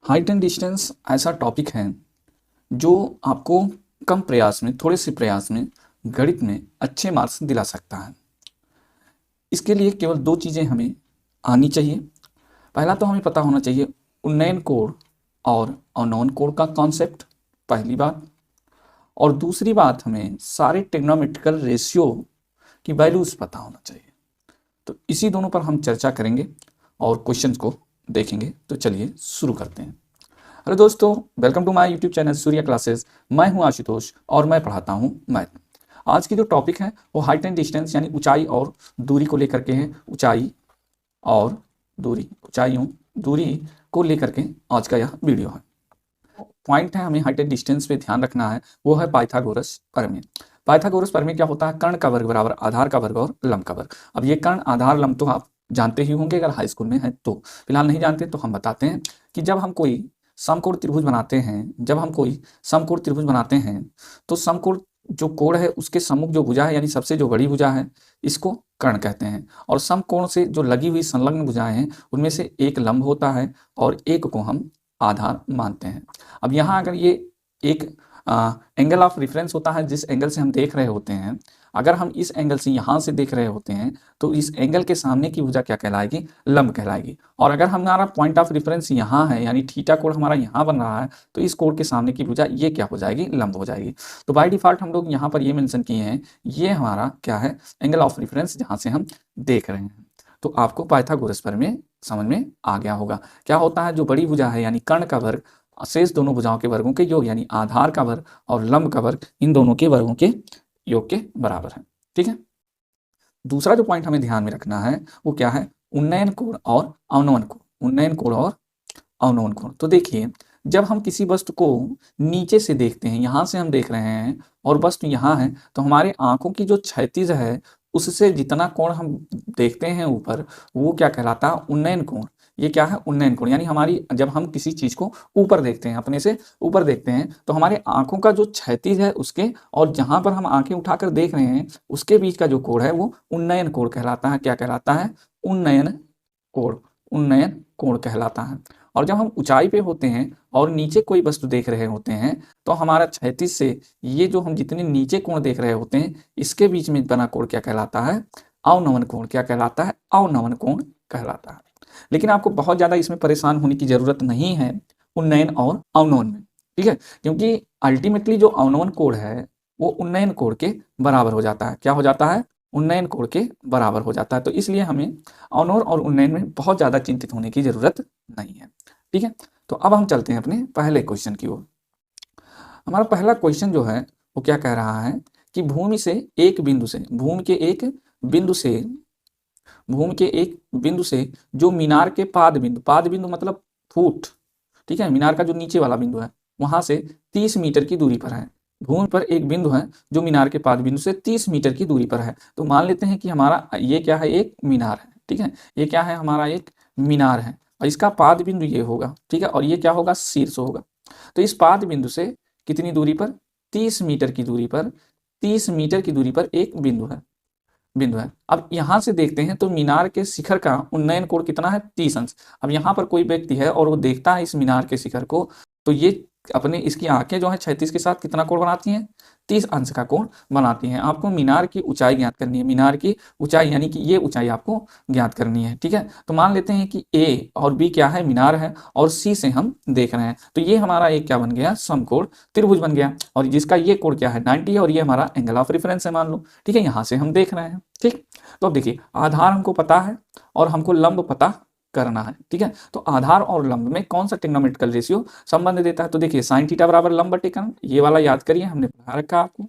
Height and distance ऐसा topic है जो आपको कम प्रयास में, थोड़े से प्रयास में गणित में अच्छे मार्क्स दिला सकता है। इसके लिए केवल दो चीज़ें हमें आनी चाहिए। पहला तो हमें पता होना चाहिए उन्नयन कोण और अवनयन कोण का कॉन्सेप्ट, पहली बात। और दूसरी बात, हमें सारे ट्रिग्नोमेट्रिकल रेशियो की वैल्यूज पता होना चाहिए। तो इसी दोनों पर हम चर्चा करेंगे और क्वेश्चंस को देखेंगे। तो चलिए शुरू करते हैं। हेलो दोस्तों, welcome to my YouTube channel Surya classes. मैं हूं आशुतोष और मैं पढ़ाता हूं मैथ। आज की जो टॉपिक है वो हाइट एंड डिस्टेंस यानी ऊंचाई और दूरी को लेकर के है। ऊंचाई और दूरी, ऊंचाइयों दूरी को लेकर के आज का यह वीडियो है। पॉइंट है हमें हाइट एंड डिस्टेंस पे ध्यान रखना है, वो है पाइथागोरस प्रमेय। पाइथागोरस प्रमेय क्या होता है? कर्ण का वर्ग बराबर आधार का वर्ग और लंब का वर्ग। अब ये कर्ण आधार लंब तो आप जानते ही होंगे अगर हाई स्कूल में है तो। फिलहाल नहीं जानते तो हम बताते हैं कि जब हम कोई समकोण त्रिभुज बनाते हैं, तो समकोण जो कोण है उसके सम्मुख जो भुजा है यानी सबसे जो बड़ी भुजा है इसको कर्ण कहते हैं। और समकोण से जो लगी हुई संलग्न भुजाएं हैं उनमें से एक लंब होता है और एक को हम आधार मानते हैं। अब यहाँ अगर ये एक एंगल ऑफ रेफरेंस होता है, जिस एंगल से हम देख रहे होते हैं, अगर हम इस एंगल से यहाँ से देख रहे होते हैं तो इस एंगल के सामने की भुजा क्या कहलाएगी? लंब कहलाएगी। और अगर हमारा पॉइंट ऑफ रेफरेंस यहाँ है यानी थीटा कोण हमारा यहाँ बन रहा है तो इस कोण के सामने की भुजा ये क्या हो जाएगी? लंब हो जाएगी। तो बाय डिफॉल्ट हम लोग यहाँ पर ये मेंशन किए हैं, ये हमारा क्या है? एंगल ऑफ रेफरेंस जहाँ से हम देख रहे हैं। तो आपको पाइथागोरस प्रमेय समझ में आ गया होगा। क्या होता है? जो बड़ी भुजा है यानी कर्ण का वर्ग शेष दोनों भुजाओं के वर्गों के योग यानी आधार का वर्ग और लंब का वर्ग, इन दोनों के वर्गों के योग के बराबर है। ठीक है। दूसरा जो पॉइंट हमें ध्यान में रखना है वो क्या है? उन्नयन कोण और अवनयन कोण। उन्नयन कोण और अवनयन कोण। तो देखिए, जब हम किसी वस्तु को नीचे से देखते हैं, यहाँ से हम देख रहे हैं और वस्तु यहाँ है, तो हमारे आंखों की जो क्षैतिज है उससे जितना कोण हम देखते हैं ऊपर, वो क्या कहलाता है? उन्नयन कोण। ये क्या है? उन्नयन कोण। यानी हमारी जब हम किसी चीज को ऊपर देखते हैं, अपने से ऊपर देखते हैं, तो हमारे आंखों का जो क्षैतिज है उसके और जहां पर हम आंखें उठाकर देख रहे हैं उसके बीच का जो कोण है वो उन्नयन कोण कहलाता है। क्या कहलाता है? उन्नयन कोण। उन्नयन कोण कहलाता है। और जब हम ऊंचाई पे होते हैं और नीचे कोई वस्तु देख रहे होते हैं तो हमारा क्षैतिज से ये जो हम जितने नीचे कोण देख रहे होते हैं इसके बीच में बना कोण क्या कहलाता है? अवनमन कोण। क्या कहलाता है? अवनमन कोण कहलाता है। लेकिन आपको बहुत ज्यादा इसमें परेशान होने की जरूरत नहीं है उन्नयन और अवनमन में। ठीक है, क्योंकि अल्टीमेटली जो अवनमन कोण है वो उन्नयन कोण के बराबर हो जाता है। क्या हो जाता है? उन्नयन कोण के बराबर हो जाता है। तो इसलिए हमें अवनमन और उन्नयन में बहुत ज्यादा चिंतित होने की जरूरत नहीं है। ठीक है, तो अब हम चलते हैं अपने पहले क्वेश्चन की ओर। हमारा पहला क्वेश्चन जो है वो क्या कह रहा है कि भूमि के एक बिंदु से जो मीनार के पाद बिंदु मतलब फुट, ठीक है, मीनार का जो नीचे वाला बिंदु है वहां से 30 मीटर की दूरी पर है। भूमि पर एक बिंदु है जो मीनार के पाद बिंदु से 30 मीटर की दूरी पर है। तो मान लेते हैं कि हमारा ये क्या है? एक मीनार है। ठीक है, ये क्या है? हमारा एक मीनार है और इसका पाद बिंदु ये होगा। ठीक है, और ये क्या होगा? शीर्ष होगा। तो इस पाद बिंदु से कितनी दूरी पर? 30 मीटर की दूरी पर, 30 मीटर की दूरी पर एक बिंदु है। अब यहां से देखते हैं तो मीनार के शिखर का उन्नयन कोण कितना है? 30 अंश। अब यहाँ पर कोई व्यक्ति है और वो देखता है इस मीनार के शिखर को, तो ये अपने इसकी आंखें जो है 36 के साथ कितना कोण बनाती हैं? 30 अंश का कोण बनाती हैं। आपको मीनार की ऊंचाई ज्ञात करनी है। मीनार की ऊंचाई यानी कि ये ऊंचाई आपको ज्ञात करनी है। ठीक है, तो मान लेते हैं कि ए और बी क्या है? मीनार है और सी से हम देख रहे हैं, तो ये हमारा एक क्या बन गया? समकोण त्रिभुज बन गया। और जिसका ये कोण क्या है? 90 है और ये हमारा एंगल ऑफ रेफरेंस है मान लो। ठीक है, यहां से हम देख रहे हैं। ठीक, तो अब देखिए, आधार हमको पता है और हमको लंब पता करना है। ठीक है, तो आधार और लंब में कौन सा ट्रिग्नोमेट्रिकल रेशियो संबंध देता है? तो देखिए, साइन थीटा बराबर लंब बटे कर्ण, ये वाला याद करिए, हमने पढ़ा रखा आपको।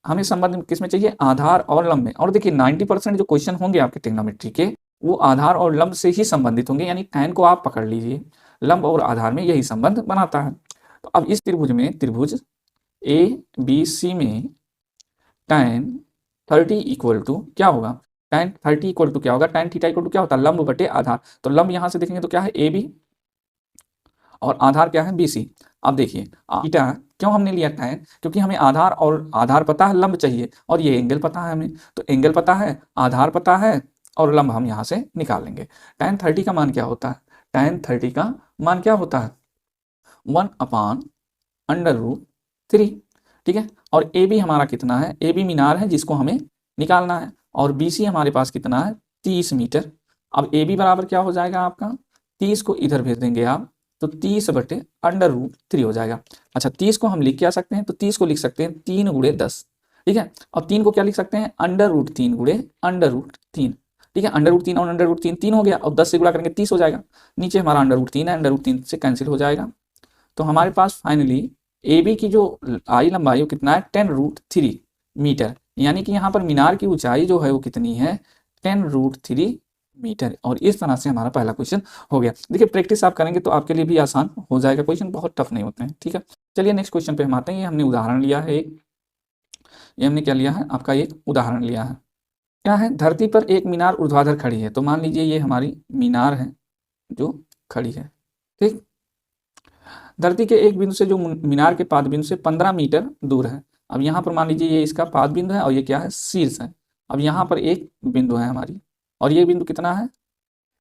हमें संबंध किस में चाहिए? आधार और लंब में। और देखिए 90% जो क्वेश्चन होंगे आपके ट्रिग्नोमेट्री के वो आधार और लंब से ही संबंधित होंगे, यानी tan को आप पकड़ लीजिए, लंब और आधार में यही संबंध बनाता है। तो अब इस त्रिभुज में, त्रिभुज ABC में tan 30 इक्वल टू क्या होगा? tan 30 इक्वल टू क्या होगा? tan थीटा इक्वल टू क्या होता है? लंब बटे आधार। तो लंब यहां से देखेंगे तो क्या है? AB और आधार क्या है? BC। अब देखिए थीटा क्यों हमने लिया tan? क्योंकि हमें आधार पता है, लंब चाहिए, और ये एंगल पता है हमें। तो एंगल पता है, आधार पता है और लंब हम यहाँ से निकाल लेंगे। tan 30 का मान क्या होता है? tan 30 का मान क्या होता है 1/√3, ठीक है। और ए बी हमारा कितना है, ए बी मीनार है जिसको हमें निकालना है, और बी सी हमारे पास कितना है 30 मीटर। अब ए बी बराबर क्या हो जाएगा आपका, 30 को इधर भेज देंगे आप तो 30/√3 हो जाएगा। अच्छा 30 को हम लिख क्या सकते हैं, तो 30 को लिख सकते हैं 3 × 10, ठीक है। और 3 को क्या लिख सकते हैं √3 × √3, ठीक है। √3 और √3 3 हो गया, और 10 से गुणा करेंगे 30 हो जाएगा। नीचे हमारा √3 है, √3 से कैंसिल हो जाएगा। तो हमारे पास फाइनली ए बी की जो आई लंबाई वो कितना है 10√3 मीटर, यानी कि यहाँ पर मीनार की ऊंचाई जो है वो कितनी है 10√3 मीटर। और इस तरह से हमारा पहला क्वेश्चन हो गया। देखिए प्रैक्टिस आप करेंगे तो आपके लिए भी आसान हो जाएगा, क्वेश्चन बहुत टफ नहीं होते हैं, ठीक है। चलिए नेक्स्ट क्वेश्चन पे हम आते हैं। ये हमने उदाहरण लिया है एक, ये हमने क्या लिया है आपका एक उदाहरण लिया है। क्या है, धरती पर एक मीनार ऊर्ध्वाधर खड़ी है। तो मान लीजिए ये हमारी मीनार है जो खड़ी है, ठीक। धरती के एक बिंदु से जो मीनार के पाद बिंदु से 15 मीटर दूर है। अब यहाँ पर मान लीजिए ये इसका पाद बिंदु है और ये क्या है शीर्ष है। अब यहाँ पर एक बिंदु है हमारी, और ये बिंदु कितना है,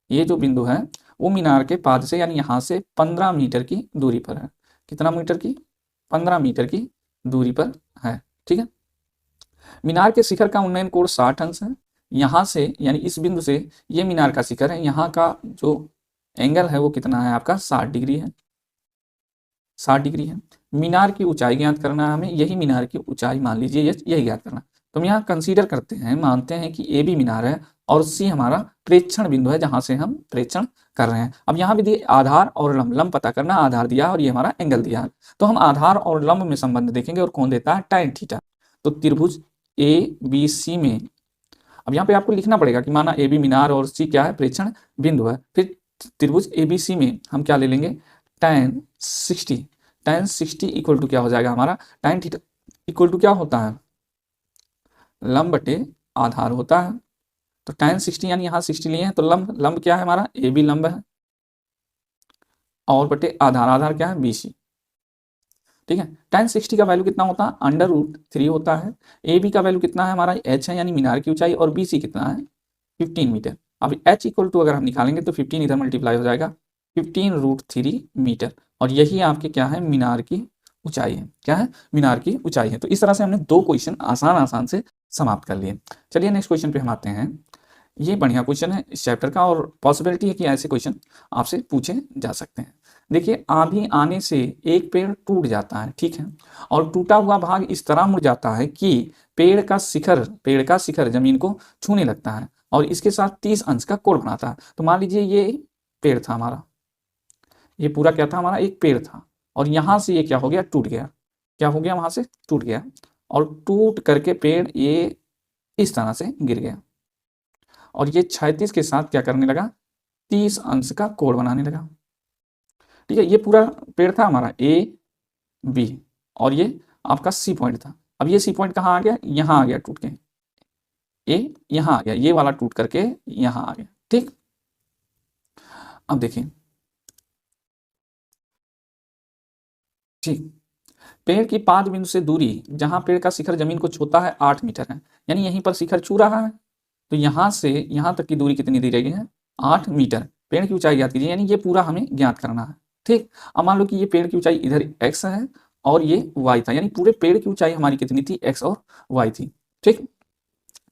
ये जो बिंदु है वो मीनार के पाद से यानी यहाँ से 15 मीटर की दूरी पर है। कितना मीटर की, 15 मीटर की दूरी पर है, ठीक है। मीनार के शिखर का उन्नयन कोण 60 अंश है। यहाँ से यानी इस बिंदु से ये मीनार का शिखर है, यहाँ का जो एंगल है वो कितना है आपका 60 डिग्री है, 60 डिग्री है। मीनार की ऊंचाई ज्ञात करना है हमें, यही मीनार की ऊंचाई मान लीजिए यही ज्ञात करना। तो हम यहाँ कंसीडर करते हैं, मानते हैं कि ए बी मीनार है और सी हमारा प्रेक्षण बिंदु है जहां से हम प्रेक्षण कर रहे हैं। अब यहाँ भी दिए आधार और लंब, लंब पता करना, आधार दिया और ये हमारा एंगल दिया है। तो हम आधार और लंब में संबंध देखेंगे और कौन देता है tan थीटा। तो त्रिभुज ए बी सी में, अब यहाँ पे आपको लिखना पड़ेगा कि माना ए बी मीनार और सी क्या है प्रेक्षण बिंदु है। फिर त्रिभुज ए बी सी में हम क्या ले लेंगे tan 60 इक्वल टू क्या हो जाएगा हमारा tan थीटा इक्वल टू क्या होता है लंब बटे आधार होता है। तो tan 60 यानी यहाँ 60 लिए हैं तो लंब क्या है हमारा ए बी लंब है, और बटे आधार क्या है BC, ठीक है। tan 60 का वैल्यू कितना होता है √3 होता है। ए बी का वैल्यू कितना है हमारा h है यानी मीनार की ऊंचाई, और BC कितना है 15 मीटर। अब h इक्वल टू अगर हम निकालेंगे तो 15 इधर मल्टीप्लाई हो जाएगा 15√3 मीटर, और यही आपके क्या है मीनार की ऊंचाई है, क्या है मीनार की ऊंचाई है। तो इस तरह से हमने 2 क्वेश्चन आसान से समाप्त कर लिए। चलिए नेक्स्ट क्वेश्चन पे हम आते हैं। ये बढ़िया क्वेश्चन है इस चैप्टर का, और पॉसिबिलिटी है कि ऐसे क्वेश्चन आपसे पूछे जा सकते हैं। देखिए आंधी आने से एक पेड़ टूट जाता है, ठीक है, और टूटा हुआ भाग इस तरह मुड़ जाता है कि पेड़ का शिखर जमीन को छूने लगता है और इसके साथ 30 अंश का कोण बनाता है। तो मान लीजिए ये पेड़ था हमारा, ये पूरा क्या था हमारा एक पेड़ था, और यहाँ से ये क्या हो गया टूट गया, क्या हो गया वहां से टूट गया, और टूट करके पेड़ ये इस तरह से गिर गया, और ये 36 के साथ क्या करने लगा 30 अंश का कोण बनाने लगा, ठीक है। ये पूरा पेड़ था हमारा ए बी, और ये आपका सी पॉइंट था। अब ये सी पॉइंट कहाँ आ गया, यहाँ आ गया टूट के, ए यहाँ आ गया, ये वाला टूट करके यहाँ आ गया, ठीक। अब देखिए ठीक, पेड़ की पाद बिंदु से दूरी जहां पेड़ का शिखर जमीन को छूता है 8 मीटर है, यानी यहीं पर शिखर छू रहा है। तो यहाँ से यहाँ तक की दूरी कितनी दी गई है 8 मीटर। पेड़ की ऊंचाई ज्ञात कीजिए, यानी ये पूरा हमें ज्ञात करना है, ठीक। अब मान लो कि ये पेड़ की ऊंचाई इधर x है और ये y था, यानी पूरे पेड़ की ऊंचाई हमारी कितनी थी x और y थी, ठीक।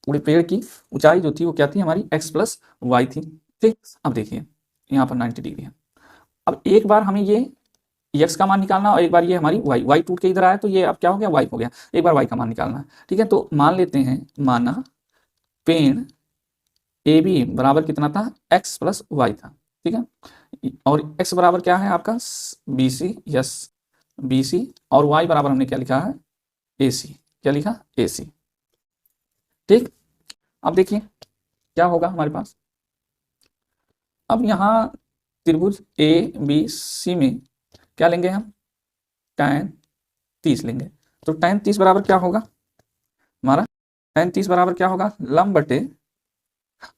पूरे पेड़ की ऊंचाई जो थी वो क्या थी हमारी x + y थी, ठीक। अब देखिए यहाँ पर 90 डिग्री है। अब एक बार हमें ये x का मान निकालना और एक बार ये हमारी y टूट के इधर आया तो ये अब क्या हो गया y हो गया, एक बार y का मान निकालना है, ठीक है। तो मान लेते हैं, माना पेड़ ए बी बराबर कितना था x + y था, ठीक है, और x बराबर क्या है आपका BC, यस BC, और y बराबर हमने क्या लिखा है AC, क्या लिखा AC, ठीक। अब देखिए क्या होगा हमारे पास, अब यहाँ त्रिभुज ABC में क्या लेंगे हम tan 30 लेंगे। तो tan 30 बराबर क्या होगा हमारा, tan 30 बराबर क्या होगा लंब बटे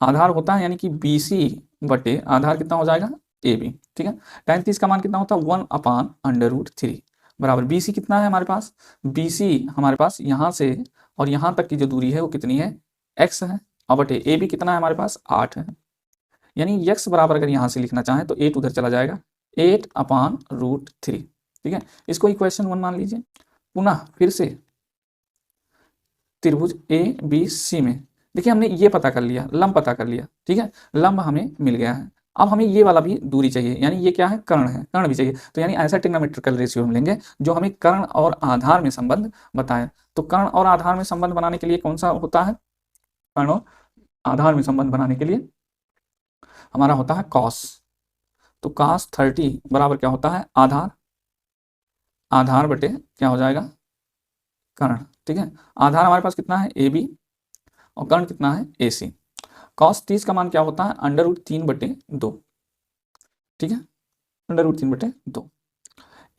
आधार होता है, यानी कि BC बटे आधार कितना हो जाएगा AB, ठीक है। tan 30 का मान कितना होता है 1/√3 बराबर BC कितना है हमारे पास, BC हमारे पास यहाँ से और यहाँ तक की जो दूरी है वो कितनी है x है, और बटे AB कितना है हमारे पास 8 है, यानी x बराबर अगर यहाँ से लिखना चाहें तो 8 उधर चला जाएगा, 8/√3। ठीक है, इसको इक्वेशन 1 मान लीजिए। पुनः फिर से त्रिभुज ABC में देखिए हमने ये पता कर लिया, लंब पता कर लिया। ठीक है, लंब हमें मिल गया है। अब हमें ये वाला भी दूरी चाहिए, यानी ये क्या है, कर्ण है, कर्ण भी चाहिए। तो यानी ऐसा ट्रिग्नोमेट्रिकल रेशियो हम लेंगे जो हमें कर्ण और आधार में संबंध बताए। तो कर्ण और आधार में संबंध बनाने के लिए कौन सा होता है, कर्ण और आधार में संबंध बनाने के लिए हमारा होता है कॉस। तो cos 30 बराबर क्या होता है, आधार, आधार बटे क्या हो जाएगा, कर्ण। ठीक है, आधार हमारे पास कितना है, AB, और कर्ण कितना है, AC। cos 30 का मान क्या होता है, √3/2। ठीक है, √3/2।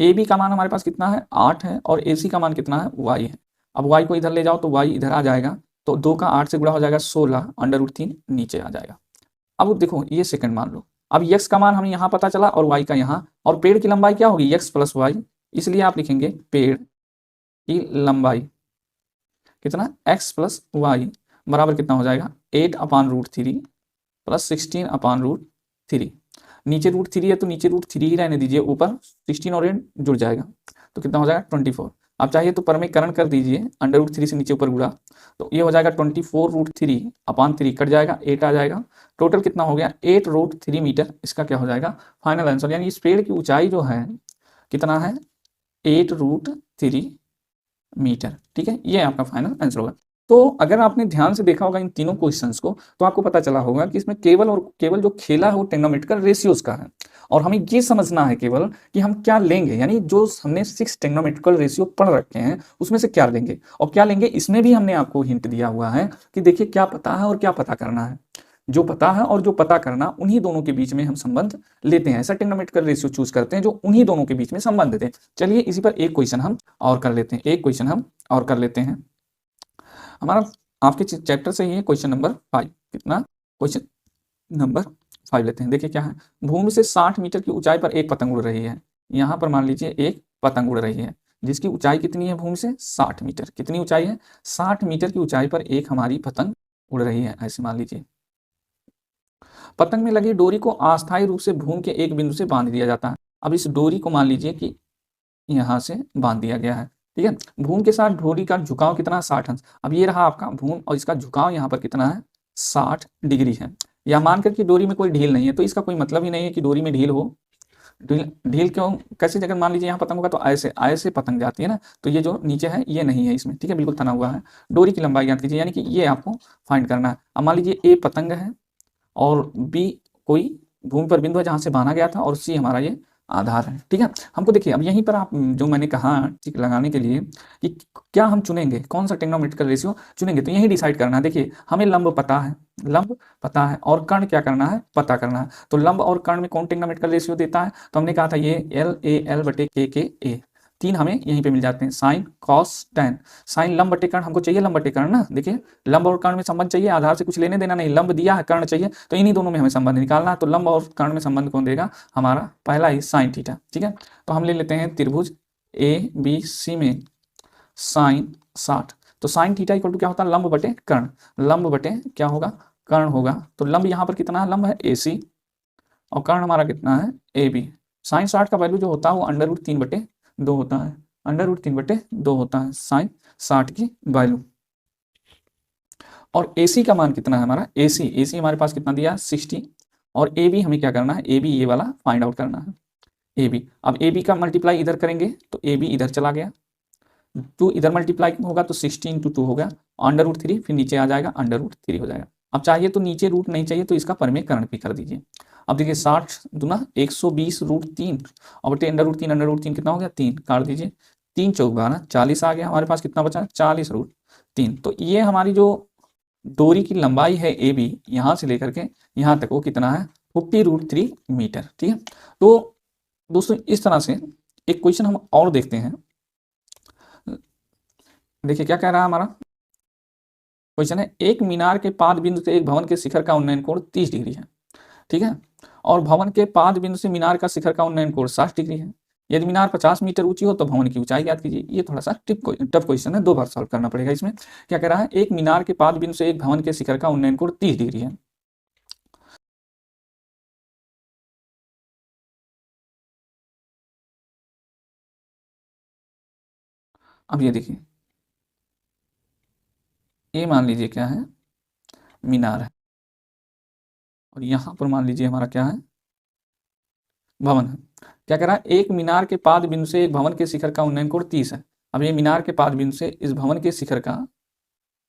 AB का मान हमारे पास कितना है, 8 है, और AC का मान कितना है, y है। अब y को इधर ले जाओ तो y इधर आ जाएगा, तो 2 का 8 से गुणा हो जाएगा 16, √3 नीचे आ जाएगा। अब देखो ये सेकंड मान लो, अब x का मान हमें यहाँ पता चला और y का यहाँ, और पेड़ की लंबाई क्या होगी, x + y, इसलिए आप लिखेंगे पेड़ की लंबाई कितना, x + y बराबर कितना हो जाएगा, 8/√3 + 16/√3। नीचे √3 है तो नीचे √3 ही रहने दीजिए, ऊपर 16 और 8 जुड़ जाएगा, तो कितना हो जाएगा, 24। आप चाहिए तो परमीकरण कर दीजिए, √3 से नीचे ऊपर गुणा, तो ये हो जाएगा 24√3/3 कट जाएगा, 8 आ जाएगा। टोटल कितना हो गया, 8√3 मीटर। इसका क्या हो जाएगा, फाइनल आंसर। यानी इस पेड़ की ऊंचाई जो है कितना है, 8√3 मीटर। ठीक है, ये आपका फाइनल आंसर होगा। तो अगर आपने ध्यान से देखा होगा इन तीनों क्वेश्चंस को, तो आपको पता चला होगा कि इसमें केवल और केवल जो खेला है वो ट्रिग्नोमेट्रिकल रेशियोज का है, और हमें ये समझना है केवल कि हम क्या लेंगे, यानी जो हमने 6 ट्रिग्नोमेट्रिकल रेशियो पढ़ रखे हैं उसमें से क्या लेंगे और क्या लेंगे। इसमें भी हमने आपको हिंट दिया हुआ है कि देखिए क्या पता है और क्या पता करना है। जो पता है और जो पता करना, उन्हीं दोनों के बीच में हम संबंध लेते हैं, ऐसा ट्रिग्नोमेट्रिकल रेशियो चूज करते हैं जो उन्हीं दोनों के बीच में संबंध देते हैं। चलिए इसी पर एक क्वेश्चन हम और कर लेते हैं, एक क्वेश्चन हम और कर लेते हैं। हमारा आपके चैप्टर से ही है क्वेश्चन नंबर 5। कितना, क्वेश्चन नंबर 5 लेते हैं। देखिए क्या है, भूमि से 60 मीटर की ऊंचाई पर एक पतंग उड़ रही है। यहाँ पर मान लीजिए एक पतंग उड़ रही है जिसकी ऊंचाई कितनी है, भूमि से 60 मीटर। कितनी ऊंचाई है, 60 मीटर की ऊंचाई पर एक हमारी पतंग उड़ रही है, ऐसे मान लीजिए। पतंग में लगी डोरी को अस्थायी रूप से भूमि के एक बिंदु से बांध दिया जाता है। अब इस डोरी को मान लीजिए कि यहाँ से बांध दिया गया है। ठीक है, भूमि के साथ डोरी का झुकाव कितना, 60 अंश। अब ये रहा आपका भूमि और इसका झुकाव यहाँ पर कितना है, 60 डिग्री है। या मानकर कि डोरी में कोई ढील नहीं है, तो इसका कोई मतलब ही नहीं है कि डोरी में ढील हो। ढील क्यों, कैसे, अगर मान लीजिए यहाँ पतंग होगा तो ऐसे ऐसे पतंग जाती है ना, तो ये जो नीचे है ये नहीं है इसमें। ठीक है, बिल्कुल तना हुआ है। डोरी की लंबाई ज्ञात कीजिए, यानी कि ये आपको फाइंड करना है। अब मान लीजिए ए पतंग है और बी कोई भूमि पर बिंदु है जहां से बांधा गया था, और सी हमारा ये आधार है। ठीक है, हमको देखिए अब यहीं पर आप जो मैंने कहा ठीक लगाने के लिए कि क्या हम चुनेंगे, कौन सा ट्रिग्नोमेट्रिकल रेशियो चुनेंगे, तो यही डिसाइड करना है। देखिए हमें लंब पता है, लंब पता है, और कर्ण क्या करना है, पता करना है। तो लंब और कर्ण में कौन ट्रिग्नोमेट्रिकल रेशियो देता है, तो हमने कहा था ये LAL/KKA। 3 हमें यहीं पे मिल जाते हैं, साइन कॉस टैन। साइन लंब बटे कर्ण, हमको चाहिए लंब बटे कर्ण ना। देखिए लंब और कर्ण में संबंध चाहिए, आधार से कुछ लेने देना नहीं, लंब दिया है कर्ण चाहिए, तो इन्हीं दोनों में हमें संबंध निकालना है। तो लंब और कर्ण में संबंध कौन देगा, हमारा पहला ही साइन थीटा। ठीक है, तो हम ले लेते हैं त्रिभुज ABC में साइन 60। तो साइन थीटा इक्वल टू क्या होता है, लंब बटे कर्ण। लंब बटे क्या होगा, कर्ण होगा। तो लंब यहाँ पर कितना है, लंब है AC, और कर्ण हमारा कितना है AB। साइन 60 का वैल्यू जो होता है वो √3/2 होता है, √3/2 होता है साइन 60 की वैल्यू। और AC का मान कितना है हमारा, AC हमारे पास कितना दिया, 60। और AB हमें क्या करना है, AB ये वाला फाइंड आउट करना है, AB। अब AB का मल्टीप्लाई इधर करेंगे तो AB इधर चला गया, 2 इधर मल्टीप्लाई होगा तो 60 × 2 हो गया, √3 फिर नीचे आ जाएगा, √3 हो जाएगा। अब चाहिए तो नीचे रूट नहीं चाहिए तो इसका परमीकरण भी कर दीजिए। अब देखिए 60 दूना 120√3 और बटे √3 कितना हो गया, 3 काट दीजिए, 3 चौक 12 40 आ गया। हमारे पास कितना बचा, 40√3। तो ये हमारी जो डोरी की लंबाई है AB यहाँ से लेकर के यहाँ तक वो कितना है, 50√3 मीटर। ठीक है, तो दोस्तों इस तरह से एक क्वेश्चन हम और देखते हैं। देखिए क्या कह रहा है हमारा क्वेश्चन है, एक मीनार के पाद बिंदु से एक भवन के शिखर का उन्नयन कोण 30 डिग्री है। ठीक है, और भवन के पाद बिंदु से मीनार का शिखर का उन्नयन कोण 60 डिग्री है। यदि मीनार 50 मीटर ऊंची हो तो भवन की ऊंचाई ज्ञात कीजिए। ये थोड़ा सा टफ क्वेश्चन है, 2 बार सॉल्व करना पड़ेगा। इसमें क्या कह रहा है, एक मीनार के पाद बिंदु से एक भवन के शिखर का उन्नयन कोण 30 डिग्री है। अब ये देखिए, ये मान लीजिए क्या है, मीनार है, और यहाँ पर मान लीजिए हमारा क्या है, भवन है। क्या कह रहा है, एक मीनार के पाद बिंदु से एक भवन के शिखर का उन्नयन कोण 30 है। अब ये मीनार के पाद बिंदु से इस भवन के शिखर का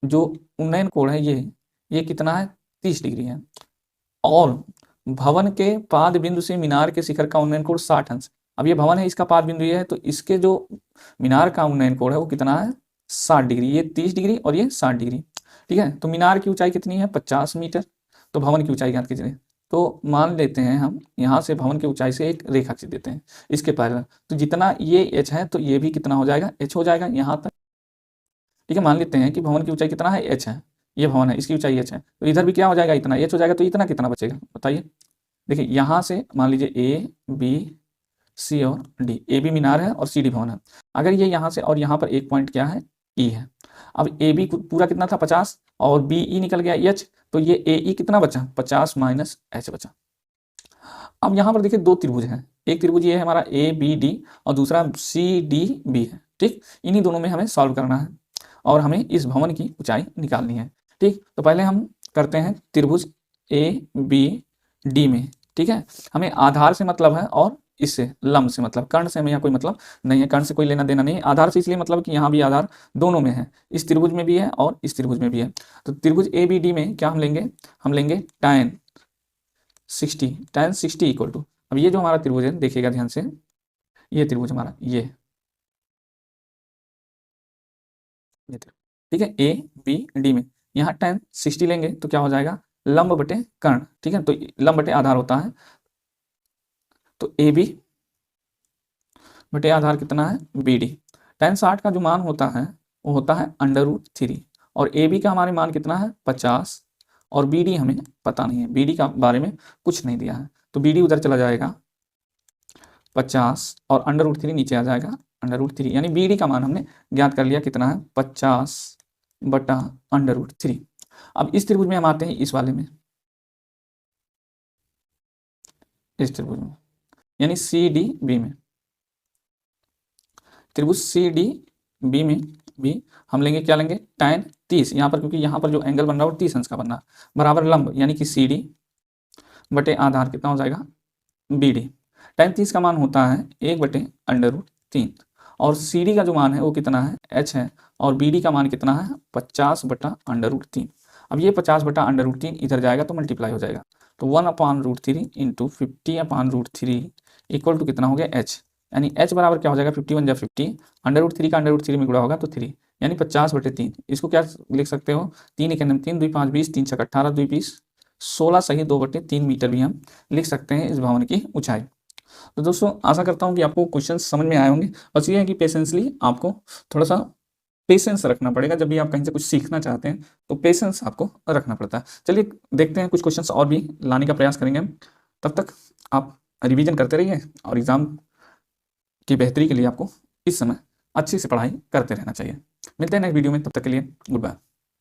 जो उन्नयन कोण है ये कितना है, 30 डिग्री है। और भवन के पाद बिंदु से मीनार के शिखर का उन्नयन कोण 60 अंश। अब ये भवन है, इसका पाद बिंदु ये है, तो इसके जो मीनार का उन्नयन कोण है वो कितना है, 60 डिग्री। ये 30 डिग्री और ये 60 डिग्री। ठीक है, तो मीनार की ऊंचाई कितनी है, 50 मीटर। तो भवन की ऊंचाई ज्ञात कीजिए। तो मान लेते हैं हम यहाँ से भवन की ऊंचाई से एक रेखा खींच देते हैं इसके पैरेलल। तो जितना ये h है तो ये भी कितना हो जाएगा, h हो जाएगा यहाँ तक। ठीक है, मान लेते हैं कि भवन की ऊंचाई कितना है, h है, ये भवन है, इसकी ऊंचाई h है, तो इधर भी क्या हो जाएगा, इतना h हो जाएगा। तो इतना कितना बचेगा बताइए। देखिए यहाँ से मान लीजिए ए बी सी और डी, ए बी मीनार है और सी डी भवन है। अगर ये यहाँ से और यहाँ पर एक पॉइंट क्या है, ई है। अब ए बी पूरा कितना था 50 और बी ई निकल गया एच, तो ये ए ई कितना बचा, 50 माइनस एच बचा। अब यहाँ पर देखिए दो त्रिभुज हैं, एक त्रिभुज ये है हमारा ए बी डी और दूसरा सी डी बी है। ठीक, इन्हीं दोनों में हमें सॉल्व करना है और हमें इस भवन की ऊंचाई निकालनी है। ठीक, तो पहले हम करते हैं त्रिभुज ए बी डी में। ठीक है, हमें आधार से मतलब है और इससे लंब से मतलब, कर्ण से हमें यहाँ कोई मतलब नहीं है, कर्ण से कोई लेना देना नहीं है। आधार से इसलिए मतलब कि यहाँ भी आधार दोनों में है, इस त्रिभुज में भी है और इस त्रिभुज में भी है। तो त्रिभुज ए बी डी में क्या हम लेंगे, हम लेंगे tan 60 इक्वल टू, अब ये जो हमारा त्रिभुज है देखिएगा ध्यान से, ये त्रिभुज हमारा ये त्रिभुज, ठीक है, ए बी डी में यहाँ tan 60 लेंगे तो क्या हो जाएगा, लंब बटे कर्ण। ठीक है, तो लंब बटे आधार होता है, तो ए बी बटे आधार कितना है, बी डी। tan 60 का जो मान होता है वो होता है √3 और ए बी का हमारे मान कितना है 50 और बी डी हमें पता नहीं है, बी डी का बारे में कुछ नहीं दिया है, तो बी डी उधर चला जाएगा 50 और √3 नीचे आ जाएगा √3, यानी बी डी का मान हमने ज्ञात कर लिया कितना है 50 बटा √3। अब इस त्रिभुज में हम आते हैं इस वाले में, इस त्रिभुज में यानी सी डी बी में, त्रिभुज सी डी बी में भी हम लेंगे क्या लेंगे, tan 30 यहाँ पर, क्योंकि यहाँ पर जो एंगल बन रहा है वो 30 अंश का बन रहा है, बराबर लंब यानी कि सी डी बटे आधार कितना हो जाएगा बी डी। tan 30 का मान होता है 1 बटे √3 और सी डी का जो मान है वो कितना है h है और बी डी का मान कितना है 50 बटा √3। अब ये 50 बटा √3 इधर जाएगा तो मल्टीप्लाई हो जाएगा, तो 1/√3 इंटू 50/√3 इक्वल टू कितना हो गया h, यानी h बराबर क्या हो जाएगा 51 जा 50, √3 का √3 में गुणा होगा तो 3, यानी 50 बटे 3। इसको क्या लिख सकते हो, 3 1 3 2 5 20 3 6 18 2 20 16 सही 2 बटे 3 मीटर भी हम लिख सकते हैं इस भवन की ऊंचाई। तो दोस्तों आशा करता हूँ कि आपको क्वेश्चन समझ में आए होंगे। बस ये है कि पेशेंसली आपको थोड़ा सा पेशेंस रखना पड़ेगा, जब भी आप कहीं से कुछ सीखना चाहते हैं तो पेशेंस आपको रखना पड़ता है। चलिए देखते हैं, कुछ क्वेश्चंस और भी लाने का प्रयास करेंगे हम, तब तक आप रिवीजन करते रहिए और एग्जाम की बेहतरी के लिए आपको इस समय अच्छे से पढ़ाई करते रहना चाहिए। मिलते हैं नेक्स्ट वीडियो में, तब तक के लिए गुड बाय।